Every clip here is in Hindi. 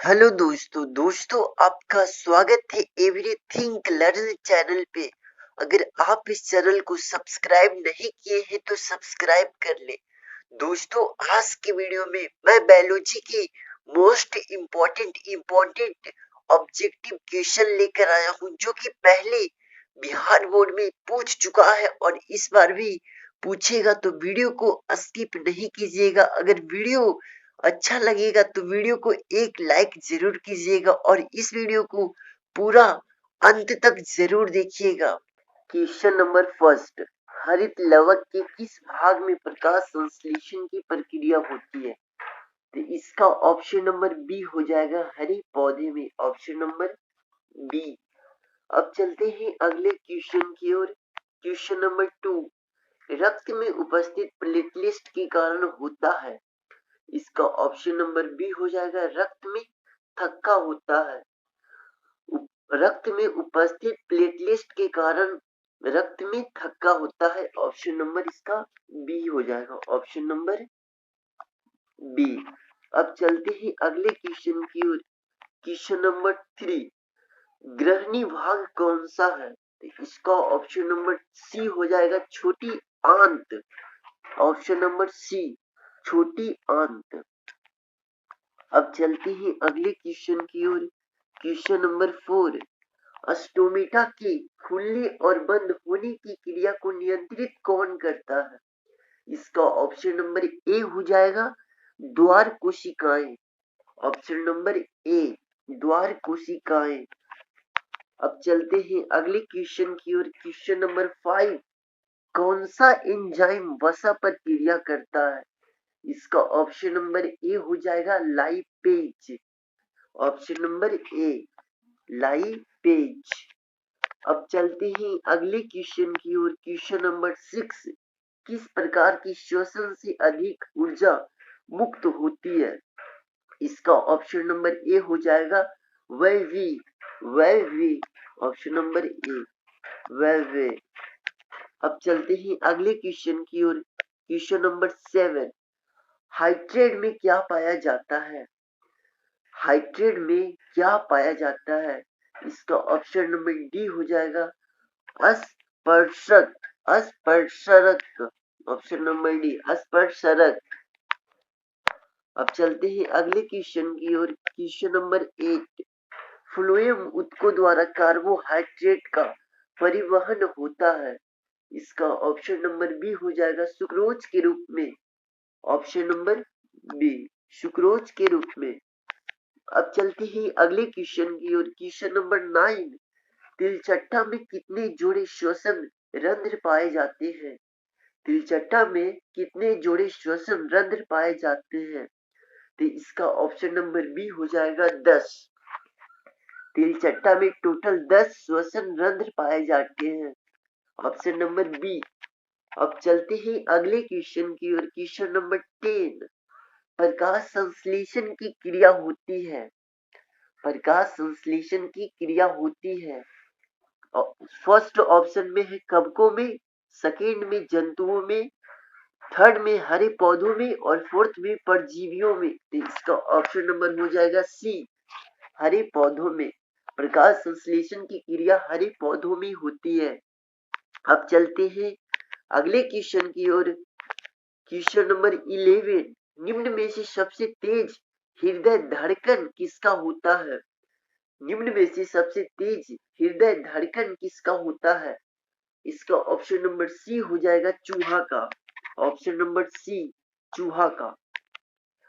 हेलो दोस्तों आपका स्वागत है एवरीथिंग लर्न चैनल पे। अगर आप इस चैनल को सब्सक्राइब नहीं किए हैं तो सब्सक्राइब कर ले। दोस्तों आज के वीडियो में मैं बायोलॉजी के मोस्ट इम्पोर्टेंट ऑब्जेक्टिव क्वेश्चन लेकर आया हूं, जो कि पहले बिहार बोर्ड में पूछ चुका है और इस बार भी पूछेगा। तो वीडियो को स्किप नहीं कीजिएगा। अगर वीडियो अच्छा लगेगा तो वीडियो को एक लाइक जरूर कीजिएगा और इस वीडियो को पूरा अंत तक जरूर देखिएगा। क्वेश्चन नंबर फर्स्ट, हरित लवक के किस भाग में प्रकाश संश्लेषण की प्रक्रिया होती है? तो इसका ऑप्शन नंबर बी हो जाएगा, हरे पौधे में। Option number B. अब चलते हैं अगले क्वेश्चन की ओर। क्वेश्चन नंबर 2, रक्त में उपस्थित प्लेटलेट के कारण होता है। इसका ऑप्शन नंबर बी हो जाएगा, रक्त में थक्का होता है। रक्त में उपस्थित प्लेटलेट के कारण रक्त में थक्का होता है। ऑप्शन नंबर इसका बी हो जाएगा। Option number B. अब चलते हैं अगले क्वेश्चन की ओर। क्वेश्चन नंबर 3, ग्रहणी भाग कौन सा है? तो इसका ऑप्शन नंबर सी हो जाएगा, छोटी आंत। ऑप्शन नंबर सी, छोटी आंत। अब चलते हैं अगले क्वेश्चन की ओर। क्वेश्चन नंबर 4, स्टोमेटा के खुलने और बंद होने की क्रिया को नियंत्रित कौन करता है? इसका ऑप्शन नंबर ए हो जाएगा, द्वार कोशिकाएं। ऑप्शन नंबर ए, द्वार कोशिकाएं। अब चलते हैं अगले क्वेश्चन की ओर। क्वेश्चन नंबर 5, कौन सा एंजाइम वसा पर क्रिया करता है? इसका ऑप्शन नंबर ए हो जाएगा, lipase. Option number A, lipase. अब चलते हैं अगले क्वेश्चन की ओर। क्वेश्चन नंबर 6, किस प्रकार की श्वसन से अधिक ऊर्जा मुक्त होती है? इसका ऑप्शन नंबर ए हो जाएगा, वैवी। Option number A, वैवे। अब चलते हैं अगले क्वेश्चन की ओर। क्वेश्चन नंबर 7, हाइड्रेट में क्या पाया जाता है? हाइड्रेट में क्या पाया जाता है? इसका ऑप्शन नंबर डी हो जाएगा, अस्पर्शक। अस्पर्शरक। ऑप्शन नंबर डी, अस्पर्शरक। अब चलते हैं अगले क्वेश्चन की ओर। क्वेश्चन नंबर 8, फ्लोएम ऊतकों द्वारा कार्बोहाइड्रेट का परिवहन होता है। इसका ऑप्शन नंबर बी हो जाएगा, सुक्रोज के रूप में। ऑप्शन नंबर बी, सुक्रोज के रूप में। अब चलते हैं अगले क्वेश्चन की ओर। क्वेश्चन नंबर 9, तिलचट्टा में कितने जोड़े श्वसन रंध्र पाए जाते हैं? तिलचट्टा में कितने जोड़े श्वसन रंध्र पाए जाते हैं? तो इसका ऑप्शन नंबर बी हो जाएगा, 10। तिलचट्टा में टोटल 10 श्वसन रंध्र पाए जाते हैं। Option number B. अब चलते हैं अगले क्वेश्चन की ओर। क्वेश्चन नंबर 10, प्रकाश संश्लेषण की क्रिया होती है। प्रकाश संश्लेषण की क्रिया होती है। फर्स्ट ऑप्शन में है कवकों में, सेकेंड में जंतुओं में, थर्ड में हरे पौधों में और फोर्थ में परजीवियों में। तो इसका ऑप्शन नंबर हो जाएगा सी, हरे पौधों में। प्रकाश संश्लेषण की क्रिया हरे पौधों में होती है। अब चलते हैं अगले क्वेश्चन की ओर। क्वेश्चन नंबर 11, निम्न में से सबसे तेज हृदय धड़कन किसका होता है? निम्न में से सबसे तेज हृदय धड़कन किसका होता है? इसका ऑप्शन नंबर सी हो जाएगा, चूहा का। ऑप्शन नंबर सी, चूहा का।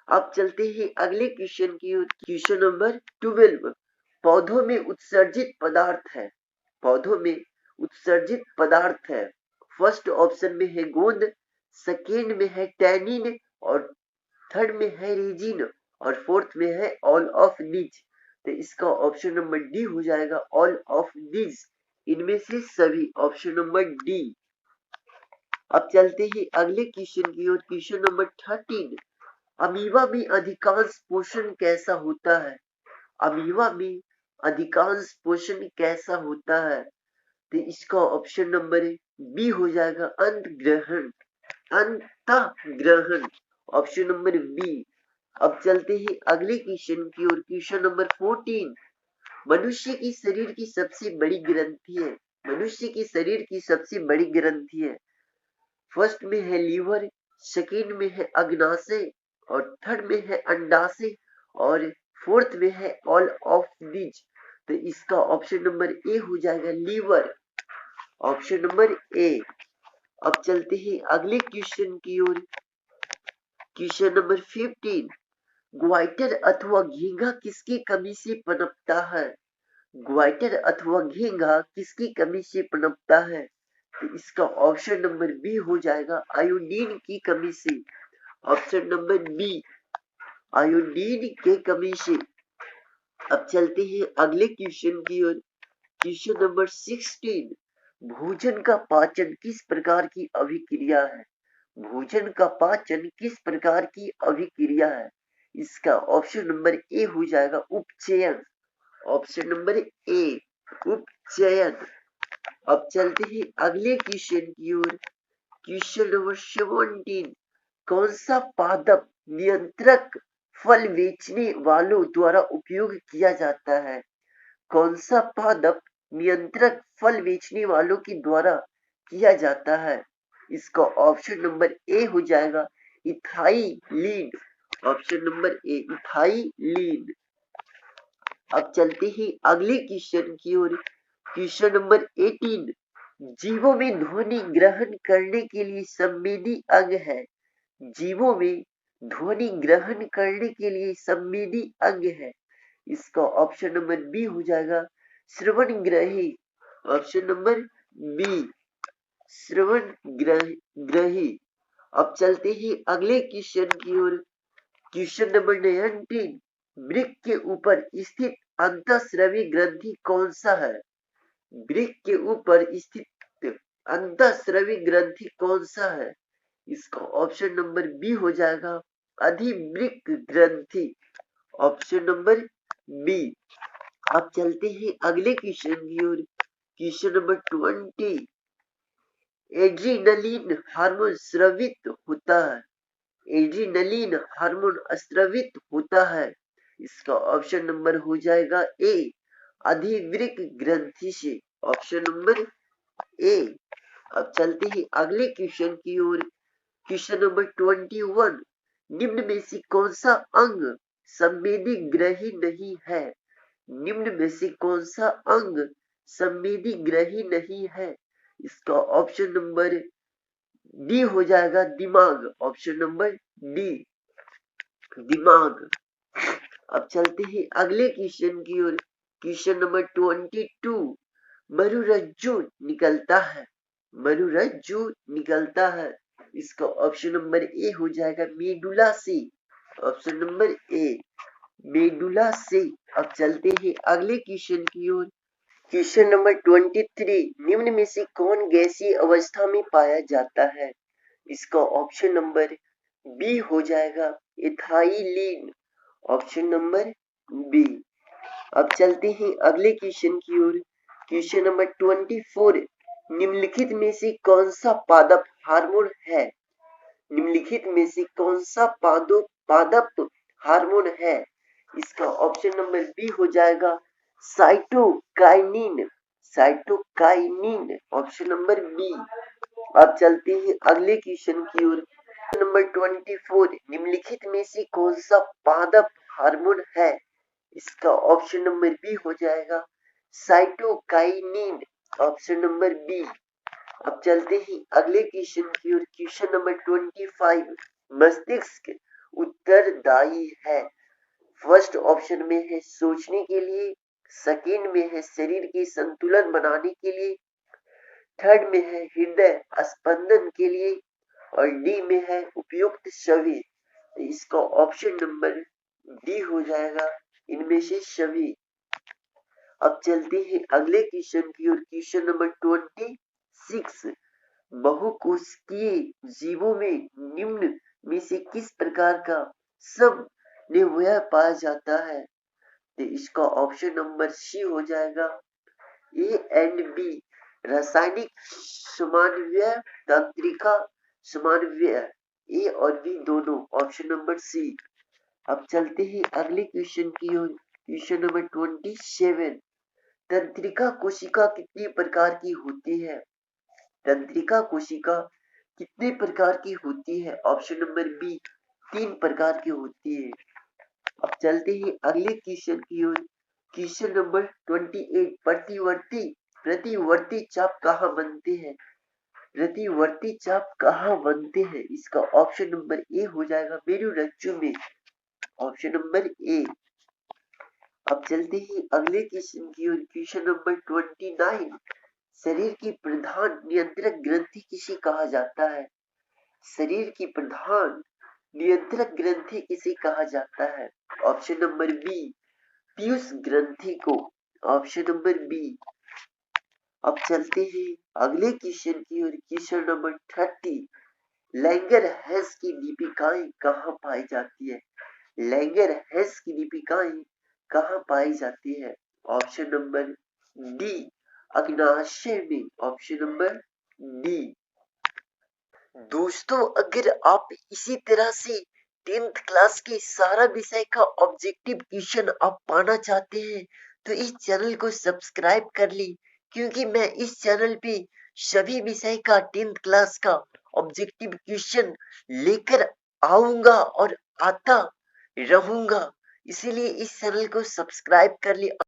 अब चलते हैं अगले क्वेश्चन की ओर। क्वेश्चन नंबर 12, पौधों में उत्सर्जित पदार्थ है। पौधों में उत्सर्जित पदार्थ है। फर्स्ट ऑप्शन में है गोंद, सेकेंड में है टैनिन और थर्ड में है रेजिन और फोर्थ में है ऑल ऑफ दीज। तो इसका ऑप्शन नंबर डी हो जाएगा, ऑल ऑफ दीज। इनमें से सभी। Option number D. अब चलते हैं अगले क्वेश्चन की ओर। क्वेश्चन नंबर 13, अमीबा में अधिकांश पोषण कैसा होता है? अमीबा में अधिकांश पोषण कैसा होता है? तो इसका ऑप्शन नंबर बी हो जाएगा, अंतग्रहण। अंतग्रहण। ऑप्शन नंबर बी, अब चलते हैं अगले क्वेश्चन की ओर। Question number 14। मनुष्य की शरीर की सबसे बड़ी ग्रंथि है। मनुष्य की शरीर की सबसे बड़ी ग्रंथि है। फर्स्ट में है लीवर, सेकंड में है अग्नाशय, और थर्ड में है अंडाशय, और फोर्थ में है ऑल ऑफ दीज। तो इसका ऑप्शन नंबर ए हो जाएगा लीवर, ऑप्शन नंबर ए। अब चलते हैं अगले क्वेश्चन की ओर। Question number 15। ग्वाइटर अथवा घींगा किसकी कमी से पनपता है? ग्वाइटर अथवा घींगा किसकी कमी से पनपता है? तो इसका ऑप्शन नंबर बी हो जाएगा आयोडीन की कमी से, ऑप्शन नंबर बी, आयोडीन के कमी से। अब चलते हैं अगले क्वेश्चन की ओर। Question number 16। भोजन का पाचन किस प्रकार की अभिक्रिया है? भोजन का पाचन किस प्रकार की अभिक्रिया है? इसका ऑप्शन नंबर ए हो जाएगा उपचयन, ऑप्शन नंबर ए, उपचयन। अब चलते हैं अगले क्वेश्चन की ओर। Question number 17। कौन सा पादप नियंत्रक फल बेचने वालों द्वारा उपयोग किया जाता है? कौन सा पादप नियंत्रक फल बेचने वालों के द्वारा किया जाता है? इसका ऑप्शन नंबर ए हो जाएगा ethylene, option number A, ethylene. अब चलते हैं अगले क्वेश्चन की ओर। Question number 18। जीवों में ध्वनि ग्रहण करने के लिए संवेदी अंग है। जीवों में ध्वनि ग्रहण करने के लिए संवेदी अंग है। इसका ऑप्शन नंबर बी हो जाएगा श्रवण ग्रही, ऑप्शन नंबर बी, श्रवण ग्रही। अब चलते हैं अगले क्वेश्चन की ओर। Question number 19। वृक्क के ऊपर स्थित अंतःस्रावी ग्रंथि कौन सा है? वृक्क के ऊपर स्थित अंतःस्रावी ग्रंथि कौन सा है? इसका ऑप्शन नंबर बी हो जाएगा अधिवृक्क ग्रंथि, ऑप्शन नंबर बी। अब चलते हैं अगले क्वेश्चन की ओर। Question number 20। एड्रीनलिन हार्मोन स्रावित होता है। एड्रीनलिन हार्मोन स्रावित होता है। इसका ऑप्शन नंबर हो जाएगा ए, अधिवृक्क ग्रंथि से, ऑप्शन नंबर ए। अब चलते हैं अगले क्वेश्चन की ओर। Question number 21। निम्न में से कौन सा अंग संवेदी ग्रही नहीं है? निम्न में से कौन सा अंग संवेदी ग्रही नहीं है? इसका ऑप्शन नंबर डी हो जाएगा दिमाग, ऑप्शन नंबर डी, दिमाग। अब चलते हैं अगले क्वेश्चन की ओर। Question number 22। मरुरज्जु निकलता है। मरुरज्जु निकलता है। इसका ऑप्शन नंबर ए हो जाएगा मेडुला से, ऑप्शन नंबर ए, मेडुला से। अब चलते हैं अगले क्वेश्चन की ओर। Question number 23। निम्न में से कौन गैसीय अवस्था में पाया जाता है? इसका ऑप्शन नंबर बी हो जाएगा इथाइलीन, ऑप्शन नंबर बी। अब चलते हैं अगले क्वेश्चन की ओर। Question number 24। निम्नलिखित में से कौन सा पादप हार्मोन है? निम्नलिखित में से कौन सा पादप हार्मोन है? इसका ऑप्शन नंबर बी हो जाएगा cytokinin, cytokinin, option number B. अब चलते हैं अगले क्वेश्चन की ओर। नंबर 24। निम्नलिखित में से कौन सा पादप हार्मोन है? इसका ऑप्शन नंबर बी हो जाएगा साइटोकाइनिन, ऑप्शन नंबर बी। अब चलते हैं अगले क्वेश्चन की ओर। Question number 25। मस्तिष्क उत्तरदायी है। फर्स्ट ऑप्शन में है सोचने के लिए, सेकंड में है शरीर के संतुलन बनाने के लिए, थर्ड में है हृदय स्पंदन के लिए, और डी में है उपयुक्त सभी। इसका ऑप्शन नंबर डी हो जाएगा इनमें से सभी। अब चलते हैं अगले क्वेश्चन की ओर। Question number 26। बहुकोशिकीय जीवों में निम्न में से किस प्रकार का समन्वय पाया जाता है? तो इसका ऑप्शन नंबर सी हो जाएगा ए एंड बी, रासायनिक समन्वय, तंत्रिका समन्वय, ए और बी दोनों, ऑप्शन नंबर सी। अब चलते हैं अगले क्वेश्चन की ओर। Question number 27। तंत्रिका कोशिका कितनी प्रकार की होती है? तंत्रिका कोशिका कितने प्रकार की होती है? ऑप्शन नंबर बी 3 प्रकार की होती है। अब चलते हैं अगले क्वेश्चन की ओर। Question number 28। प्रतिवर्ती चाप कहाँ बनते हैं? प्रतिवर्ती चाप कहाँ बनते हैं? इसका ऑप्शन नंबर ए हो जाएगा मेरुरज्जु में। Option number A. अब चलते हैं अगले क्वेश्चन की ओर। Question number 29। शरीर की प्रधान नियंत्रक ग्रंथि किसे कहा जाता है? शरीर की प्रधान नियंत्रक ग्रंथि किसे कहा जाता है? ऑप्शन नंबर बी पीयूष ग्रंथि को। Option number B. अब चलते हैं अगले क्वेश्चन की ओर। Question number 30। लैंगर-हैस की दीपिकाएं कहाँ पाई जाती है? लैंगर-हैस की दीपिकाएं कहाँ पाई जाती है? ऑप्शन नंबर डी अग्नाशय में। Option number D. दोस्तों, अगर आप इसी तरह से 10th क्लास के सारा विषय का ऑब्जेक्टिव क्वेश्चन आप पाना चाहते हैं तो इस चैनल को सब्सक्राइब कर ली, क्योंकि मैं इस चैनल पे सभी विषय का 10th क्लास का ऑब्जेक्टिव क्वेश्चन लेकर आऊंगा और आता रहूंगा। इसीलिए इस चैनल को सब्सक्राइब कर ली।